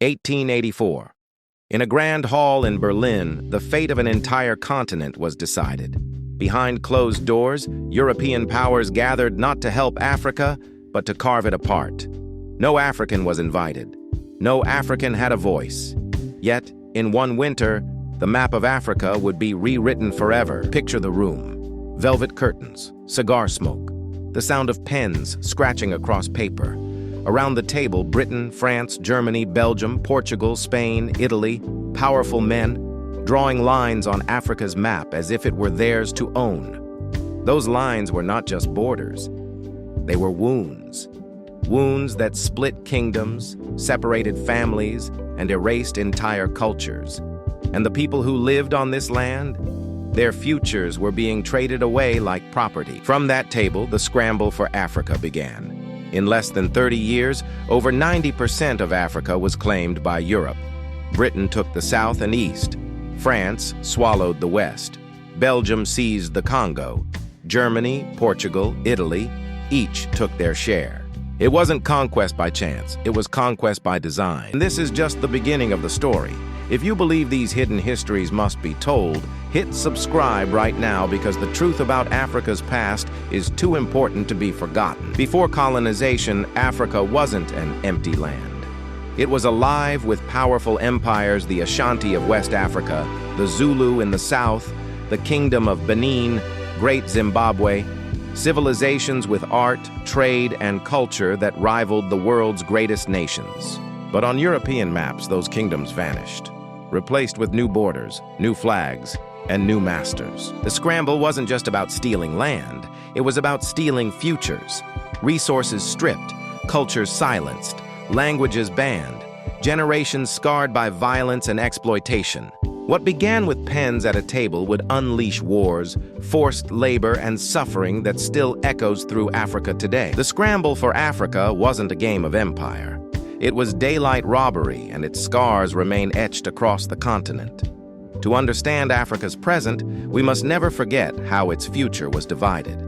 1884. In a grand hall in Berlin, the fate of an entire continent was decided. Behind closed doors, European powers gathered not to help Africa, but to carve it apart. No African was invited. No African had a voice. Yet, in one winter, the map of Africa would be rewritten forever. Picture the room. Velvet curtains, cigar smoke, the sound of pens scratching across paper. Around the table, Britain, France, Germany, Belgium, Portugal, Spain, Italy, powerful men, drawing lines on Africa's map as if it were theirs to own. Those lines were not just borders. They were wounds. Wounds that split kingdoms, separated families, and erased entire cultures. And the people who lived on this land, their futures were being traded away like property. From that table, the scramble for Africa began. In less than 30 years, over 90% of Africa was claimed by Europe. Britain took the south and east. France swallowed the west. Belgium seized the Congo. Germany, Portugal, Italy, each took their share. It wasn't conquest by chance, it was conquest by design. And this is just the beginning of the story. If you believe these hidden histories must be told, hit subscribe right now because the truth about Africa's past is too important to be forgotten. Before colonization, Africa wasn't an empty land. It was alive with powerful empires, the Ashanti of West Africa, the Zulu in the south, the Kingdom of Benin, Great Zimbabwe, civilizations with art, trade, and culture that rivaled the world's greatest nations. But on European maps, those kingdoms vanished, replaced with new borders, new flags, and new masters. The scramble wasn't just about stealing land, it was about stealing futures. Resources stripped, cultures silenced, languages banned, generations scarred by violence and exploitation. What began with pens at a table would unleash wars, forced labor, and suffering that still echoes through Africa today. The scramble for Africa wasn't a game of empire. It was daylight robbery, and its scars remain etched across the continent. To understand Africa's present, we must never forget how its future was divided.